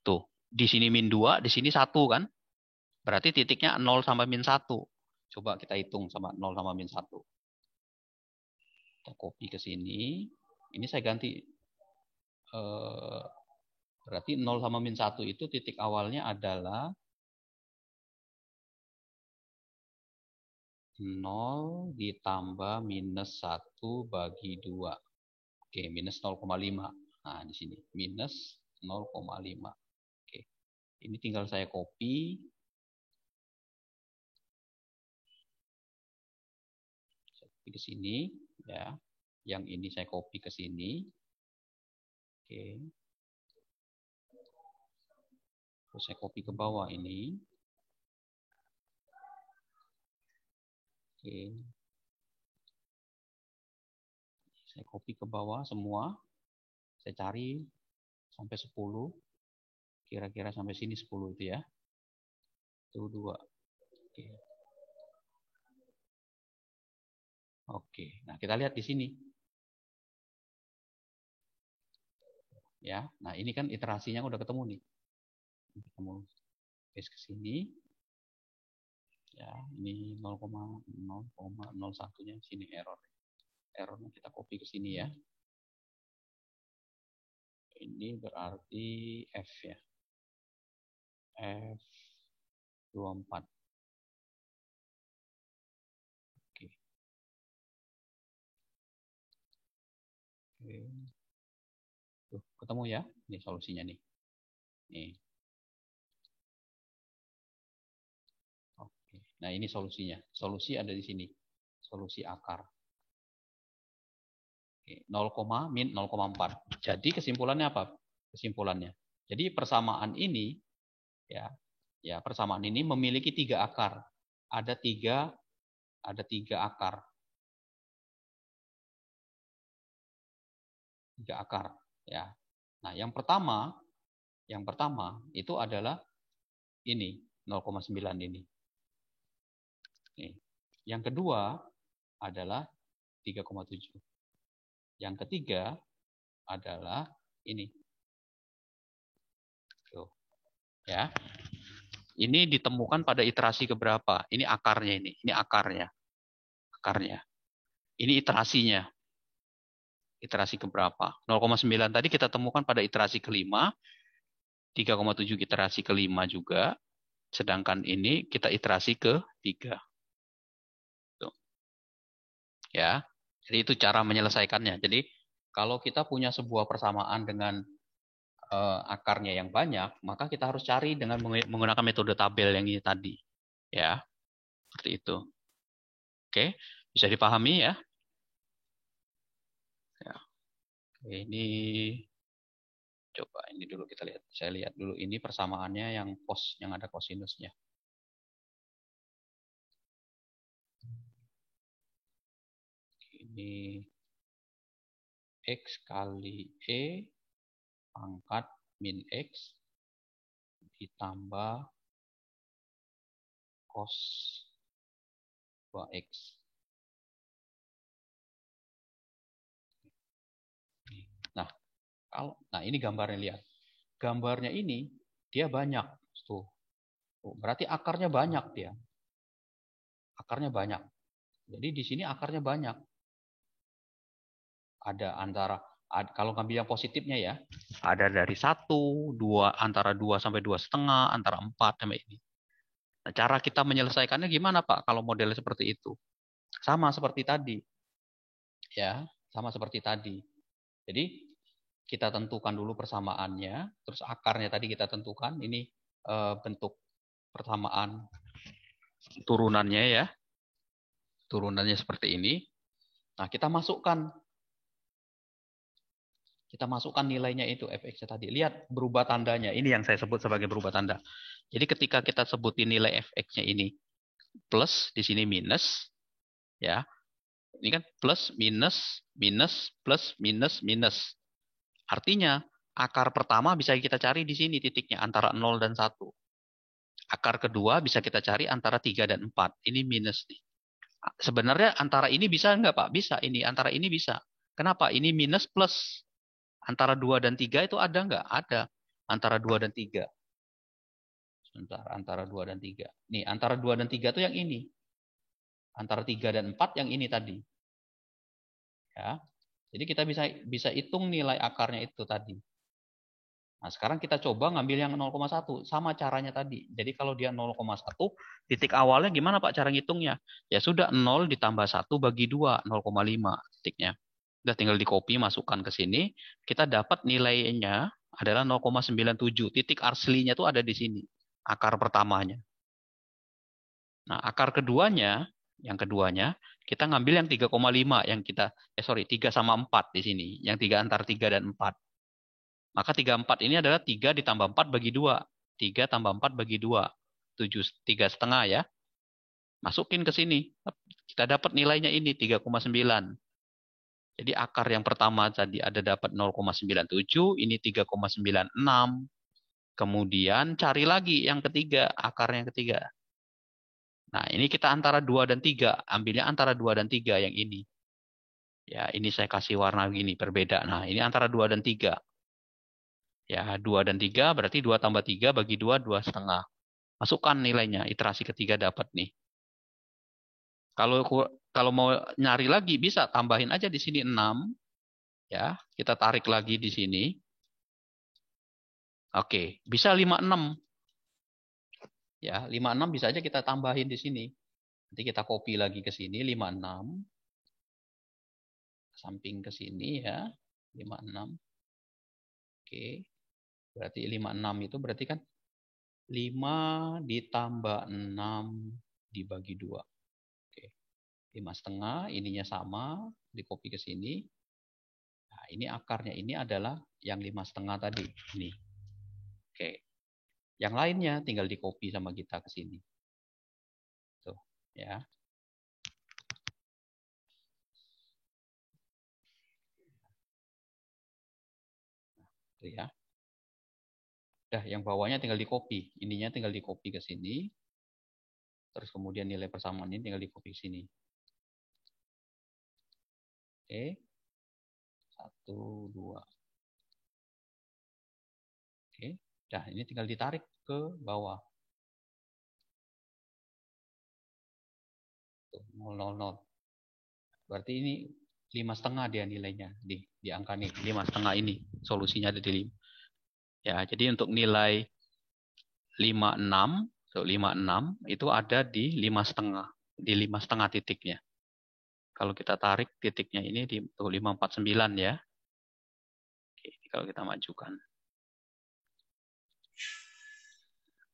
[SPEAKER 1] Tuh, di sini min 2, di sini 1 kan? Berarti titiknya 0 sampai min 1. Coba kita hitung sama 0 sama min 1. Kita copy ke sini. Ini saya ganti. Berarti 0 sama min 1 itu titik awalnya adalah 0 ditambah minus 1 bagi 2. Oke, minus 0,5. Nah, di sini. Minus 0,5. Oke. Ini tinggal saya copy. Saya copy ke sini. Ya. Yang ini saya copy ke sini. Oke. Terus saya copy ke bawah ini. Oke. Saya copy ke bawah semua. Saya cari sampai 10. Kira-kira sampai sini 10 itu ya. Itu 2. Oke. Oke. Nah, kita lihat di sini. Ya. Nah, ini kan iterasinya udah ketemu nih. Ketemu. Paste ke sini. Ya, ini 0,0,01-nya sini error. Errornya kita copy ke sini ya. Ini berarti F ya. F24. Oke. Oke. Tuh, ketemu ya. Ini solusinya nih. Nih. Oke. Nah, ini solusinya. Solusi ada di sini. Solusi akar. 0, min 0,4. Jadi kesimpulannya apa? Kesimpulannya. Jadi persamaan ini ya persamaan ini memiliki 3 akar. Ada tiga akar. 3 akar ya. Nah, yang pertama itu adalah ini 0,9 ini. Nih. Yang kedua adalah 3,7. Yang ketiga adalah ini. Tuh. Ya. Ini ditemukan pada iterasi keberapa? Ini akarnya ini. Ini akarnya. Akarnya. Ini iterasinya. Iterasi keberapa? 0,9 tadi kita temukan pada iterasi kelima. 3,7 iterasi kelima juga. Sedangkan ini kita iterasi ke 3. Tuh. Ya. Jadi itu cara menyelesaikannya. Jadi kalau kita punya sebuah persamaan dengan akarnya yang banyak, maka kita harus cari dengan menggunakan metode tabel yang ini tadi. Ya, seperti itu. Oke, bisa dipahami ya? Ya. Oke, ini coba ini dulu kita lihat. Saya lihat dulu ini persamaannya yang ada kosinusnya. Ini X kali E pangkat min X ditambah cos 2X. Nah, ini gambarnya, lihat. Gambarnya ini dia banyak. Tuh. Berarti akarnya banyak dia. Akarnya banyak. Jadi di sini akarnya banyak. Ada kalau ngambil yang positifnya ya, ada dari 1, 2, antara 2 sampai 2,5, antara 4 sampai ini. Nah, cara kita menyelesaikannya gimana Pak kalau modelnya seperti itu? Sama seperti tadi. Ya, sama seperti tadi. Jadi kita tentukan dulu persamaannya, terus akarnya tadi kita tentukan, ini bentuk persamaan turunannya ya. Turunannya seperti ini. Nah, kita masukkan nilainya itu fx-nya tadi. Lihat berubah tandanya. Ini yang saya sebut sebagai berubah tanda. Jadi ketika kita sebutin nilai fx-nya ini plus, di sini minus, ya. Ini kan plus, minus, minus, plus, minus, minus. Artinya, akar pertama bisa kita cari di sini titiknya, antara 0 dan 1. Akar kedua bisa kita cari antara 3 dan 4. Ini minus nih. Sebenarnya antara ini bisa nggak Pak? Bisa ini. Antara ini bisa. Kenapa? Ini minus plus. Antara 2 dan 3 itu ada nggak? Ada. Antara 2 dan 3. Sebentar, antara 2 dan 3. Nih, antara 2 dan 3 itu yang ini. Antara 3 dan 4 yang ini tadi. Ya. Jadi kita bisa hitung nilai akarnya itu tadi. Nah, sekarang kita coba ngambil yang 0,1. Sama caranya tadi. Jadi kalau dia 0,1, titik awalnya gimana Pak cara ngitungnya? Ya sudah 0 ditambah 1 bagi 2, 0,5 titiknya. Udah tinggal di copy, masukkan ke sini. Kita dapat nilainya adalah 0,97. Titik aslinya itu ada di sini. Akar pertamanya. Nah, akar keduanya, yang keduanya, kita ngambil yang 3,5. Yang kita, 3 sama 4 di sini. Yang 3 antara 3 dan 4. Maka 34 ini adalah 3 ditambah 4 bagi 2. 3 tambah 4 bagi 2. 3,5 ya. Masukin ke sini. Kita dapat nilainya ini 3,9. Jadi akar yang pertama tadi ada dapat 0,97. Ini 3,96. Kemudian cari lagi yang ketiga. Akar yang ketiga. Nah ini kita antara 2 dan 3. Ambilnya antara 2 dan 3 yang ini. Ya ini saya kasih warna gini. Berbeda. Nah ini antara 2 dan 3. Ya, 2 dan 3 berarti 2 tambah 3 bagi 2, 2,5. Masukkan nilainya, iterasi ketiga dapat nih. Kalau mau nyari lagi bisa tambahin aja di sini 6. Ya, kita tarik lagi di sini. Oke, bisa 56. Ya, 56 bisa aja kita tambahin di sini. Nanti kita copy lagi ke sini 56. Samping ke sini ya, 56. Oke. Berarti 56 itu berarti kan 5 ditambah 6 dibagi 2. Oke. 5,5, ininya sama, di copy ke sini. Nah, ini akarnya ini adalah yang 5,5 tadi. Ini. Oke. Yang lainnya tinggal di copy sama kita ke sini. Tuh, ya. Tuh ya. Udah, yang bawahnya tinggal di copy. Ininya tinggal di copy ke sini. Terus kemudian nilai persamaan ini tinggal di copy ke sini. Oke. 1, 2. Oke. Nah, ini tinggal ditarik ke bawah. Tuh, 0,00. Berarti ini 5,5 dia nilainya di angka nih, 5,5 ini solusinya ada di 5. Ya, jadi untuk nilai 56, 56 itu ada di 5,5 titiknya. Kalau kita tarik titiknya ini di 549 ya. Oke, kalau kita majukan.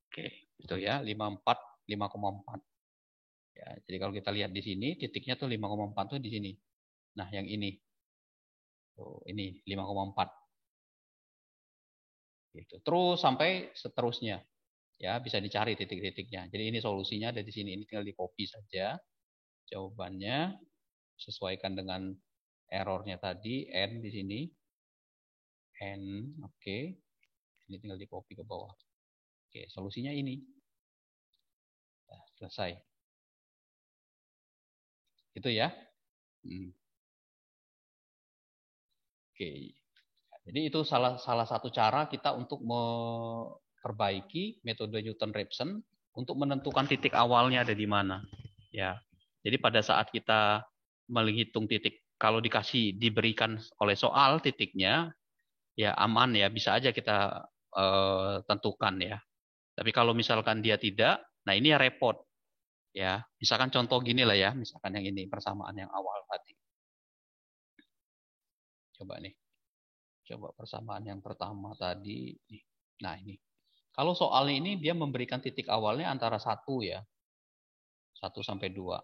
[SPEAKER 1] Oke, itu ya 54, 5,4. Ya, jadi kalau kita lihat di sini titiknya tuh 5,4 tuh di sini. Nah, yang ini. Tuh, ini 5,4. Gitu. Terus sampai seterusnya. Ya, bisa dicari titik-titiknya. Jadi ini solusinya ada di sini. Ini tinggal di copy saja. Jawabannya sesuaikan dengan errornya tadi, N di sini. N, oke. Ini tinggal di copy ke bawah. Oke, solusinya ini. Nah, selesai. Itu ya. Oke. Jadi itu salah satu cara kita untuk memperbaiki metode Newton-Raphson untuk menentukan titik awalnya ada di mana. Ya. Jadi pada saat kita menghitung titik, kalau diberikan oleh soal titiknya, ya aman ya, bisa aja kita tentukan ya. Tapi kalau misalkan dia tidak, nah ini ya repot. Ya, misalkan contoh gini lah ya, misalkan yang ini persamaan yang awal tadi. Coba nih. Coba persamaan yang pertama tadi. Nah ini. Kalau soal ini dia memberikan titik awalnya antara 1 ya. 1 sampai 2.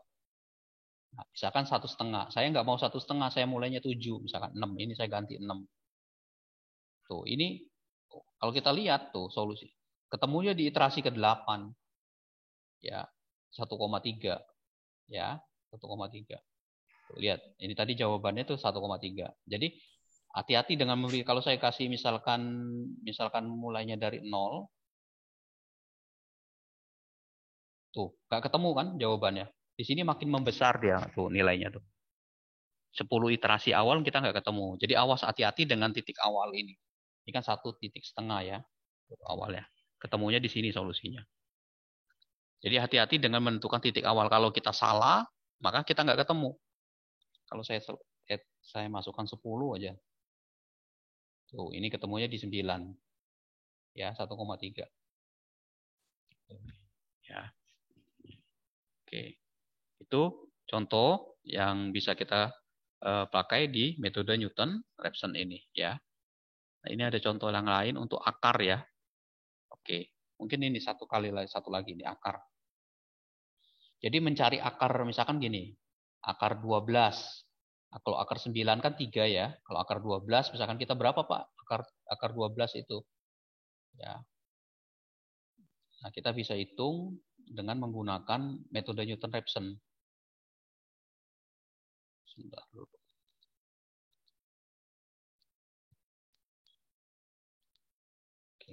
[SPEAKER 1] Nah, misalkan 1,5. Saya nggak mau 1,5, saya mulainya 7. Misalkan 6. Ini saya ganti 6. Tuh, ini kalau kita lihat tuh solusi. Ketemunya di iterasi ke-8. Ya, 1,3. Ya, 1,3. Lihat, ini tadi jawabannya tuh 1,3. Jadi hati-hati dengan memberi, kalau saya kasih misalkan mulainya dari 0, tuh nggak ketemu kan jawabannya. Di sini makin membesar dia tuh nilainya tuh. 10 iterasi awal kita nggak ketemu. Jadi awas, hati-hati dengan titik awal ini. Ini kan 1,5 ya awalnya. Ketemunya di sini solusinya. Jadi hati-hati dengan menentukan titik awal. Kalau kita salah, maka kita nggak ketemu. Kalau saya masukkan 10 aja. Tuh, ini ketemunya di 9. Ya, 1,3. Ya. Oke. Itu contoh yang bisa kita pakai di metode Newton-Raphson ini ya. Nah, ini ada contoh yang lain untuk akar ya. Oke. Mungkin ini satu lagi nih akar. Jadi mencari akar misalkan gini. Akar 12. Nah, kalau akar 9 kan 3 ya. Kalau akar 12 misalkan kita berapa, Pak? Akar 12 itu. Ya. Nah, kita bisa hitung dengan menggunakan metode Newton-Raphson. Sebentar dulu. Oke.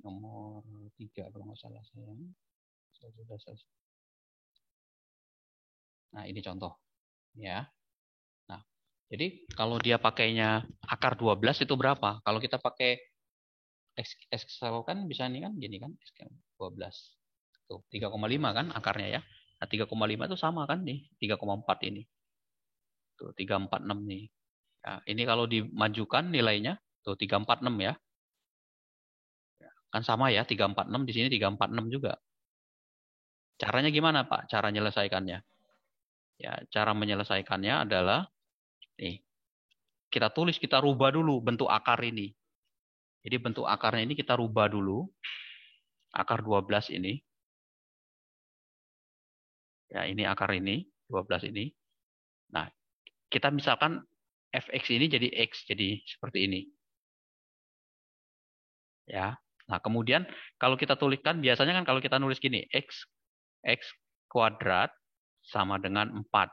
[SPEAKER 1] Nomor 3 kalau nggak salah saya. Sudah selesai. Nah, ini contoh. Ya. Nah, jadi kalau dia pakainya akar 12 itu berapa? Kalau kita pakai Excel kan bisa nih kan gini kan, 12. Tuh, 3,5 kan akarnya ya. Nah, 3,5 itu sama kan nih, 3,4 ini. Tuh, 346 nih. Nah, ini kalau dimajukan nilainya, tuh 346 ya. Kan sama ya, 346 di sini 346 juga. Caranya gimana, Pak? Cara menyelesaikannya? Ya, cara menyelesaikannya adalah nih, kita rubah dulu bentuk akar ini. Jadi bentuk akarnya ini kita rubah dulu. Akar 12 ini. Ya, ini akar ini, 12 ini. Nah, kita misalkan fx ini jadi x, jadi seperti ini. Ya. Nah, kemudian kalau kita tuliskan, biasanya kan kalau kita nulis gini, x kuadrat sama dengan 4.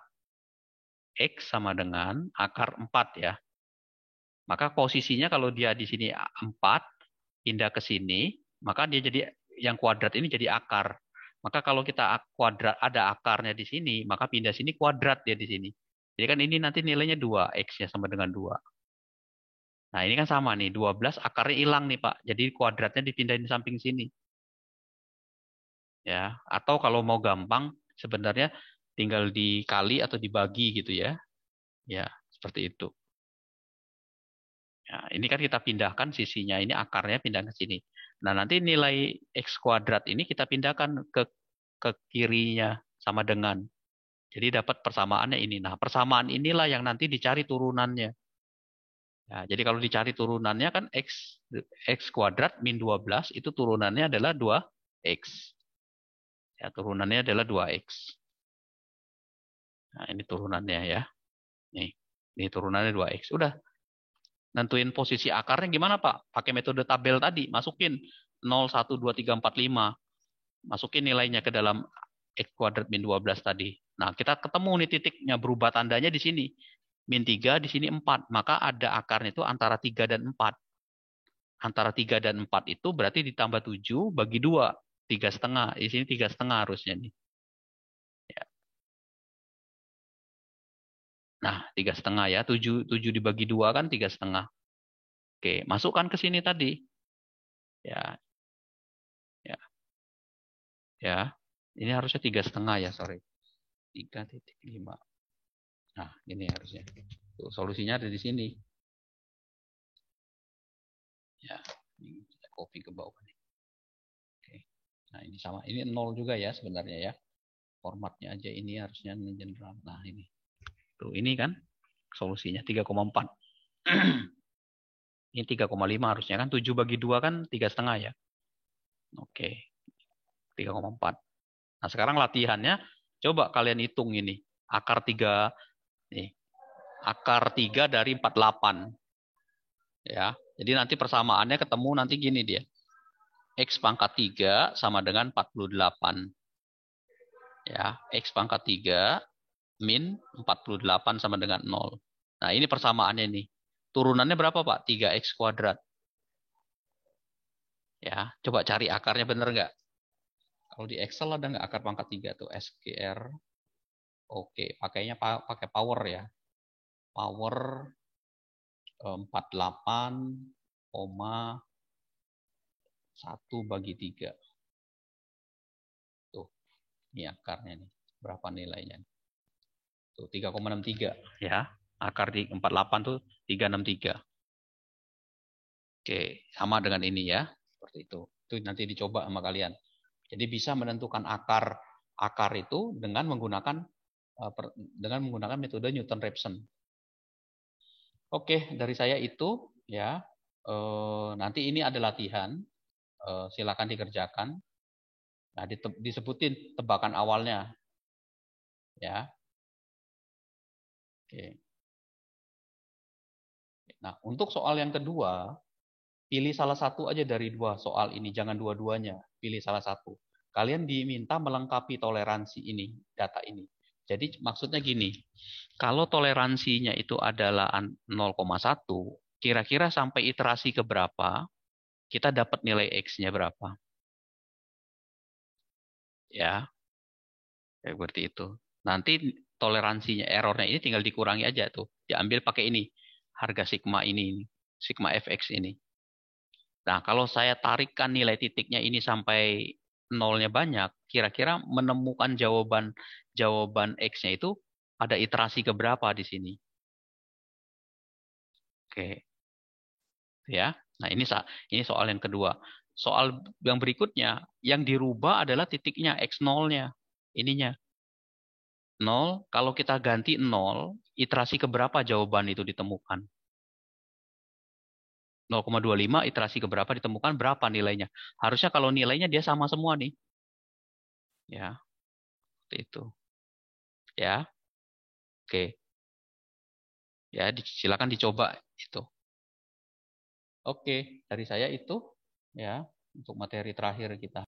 [SPEAKER 1] X sama dengan akar 4 ya. Maka posisinya kalau dia di sini 4, pindah ke sini, maka dia jadi yang kuadrat ini jadi akar. Maka kalau kita kuadrat ada akarnya di sini, maka pindah sini kuadrat dia di sini. Jadi kan ini nanti nilainya 2, X-nya sama dengan 2. Nah ini kan sama nih, 12 akarnya hilang nih Pak. Jadi kuadratnya dipindahin di samping sini. Ya, atau kalau mau gampang, sebenarnya tinggal dikali atau dibagi gitu ya. Ya, seperti itu. Ya, ini kan kita pindahkan sisinya, ini akarnya pindah ke sini. Nah, nanti nilai X kuadrat ini kita pindahkan ke kirinya sama dengan. Jadi dapat persamaannya ini. Nah, persamaan inilah yang nanti dicari turunannya. Ya, jadi kalau dicari turunannya kan X kuadrat min 12 itu turunannya adalah 2X. Ya, turunannya adalah 2X. Nah, ini turunannya ya. Nih, ini turunannya 2X. Udah, nentuin posisi akarnya gimana Pak? Pakai metode tabel tadi, masukin 0, 1, 2, 3, 4, 5. Masukin nilainya ke dalam X kuadrat min 12 tadi. Nah, kita ketemu nih titiknya, berubah tandanya di sini. Min 3, di sini 4. Maka ada akarnya itu antara 3 dan 4. Antara 3 dan 4 itu berarti ditambah 7 bagi 2. 3,5. Di sini 3,5 harusnya nih. Ya. Nah, 3,5 ya. 7 dibagi 2 kan 3,5. Oke, masukkan ke sini tadi. Ya, ya, ya. Ini harusnya 3,5 ya, sorry. 3,5. Nah, ini harusnya. Tuh, solusinya ada di sini. Ya, ini kita copy ke bawah nih. Oke. Nah, ini sama. Ini 0 juga ya sebenarnya ya. Formatnya aja ini harusnya general. Nah, ini. Tuh, ini kan solusinya 3,4. Ini 3,5 harusnya kan. 7 bagi 2 kan 3,5 ya. Oke. 3,4. Nah, sekarang latihannya coba kalian hitung ini. Akar 3 nih. Akar 3 dari 48. Ya. Jadi nanti persamaannya ketemu nanti gini dia. X pangkat 3 sama dengan 48. Ya, X pangkat 3 min 48 sama dengan 0. Nah, ini persamaannya nih. Turunannya berapa, Pak? 3x kuadrat. Ya, coba cari akarnya bener nggak? Kalau di Excel ada nggak akar pangkat 3 tuh? SGR. Oke, pakainya pakai power ya. Power 48,1 bagi 3. Tuh, ini akarnya nih. Berapa nilainya? Tuh, 3,63. Ya, akar di 48 tuh 363. Oke, sama dengan ini ya. Seperti itu. Itu nanti dicoba sama kalian. Jadi bisa menentukan akar itu dengan menggunakan metode Newton-Raphson. Oke, dari saya itu ya. Nanti ini ada latihan. Silakan dikerjakan. Nah, disebutin tebakan awalnya. Ya. Oke. Nah, untuk soal yang kedua, pilih salah satu aja dari dua soal ini, jangan dua-duanya. Pilih salah satu. Kalian diminta melengkapi toleransi ini, data ini. Jadi maksudnya gini, kalau toleransinya itu adalah 0,1, kira-kira sampai iterasi ke berapa, kita dapat nilai X-nya berapa. Ya, kayak seperti itu. Nanti toleransinya, errornya ini tinggal dikurangi aja tuh. Diambil pakai ini, harga sigma ini, sigma fx ini. Nah, kalau saya tarikkan nilai titiknya ini sampai nolnya banyak, kira-kira menemukan jawaban X-nya itu ada iterasi keberapa di sini. Oke, ya. Nah, ini soal yang kedua. Soal yang berikutnya, yang dirubah adalah titiknya X0-nya. Ininya 0, kalau kita ganti 0, iterasi keberapa jawaban itu ditemukan? 0,25 iterasi keberapa ditemukan berapa nilainya? Harusnya kalau nilainya dia sama semua nih. Ya, seperti itu. Ya, oke. Ya, silakan dicoba itu. Oke, dari saya itu ya untuk materi terakhir kita.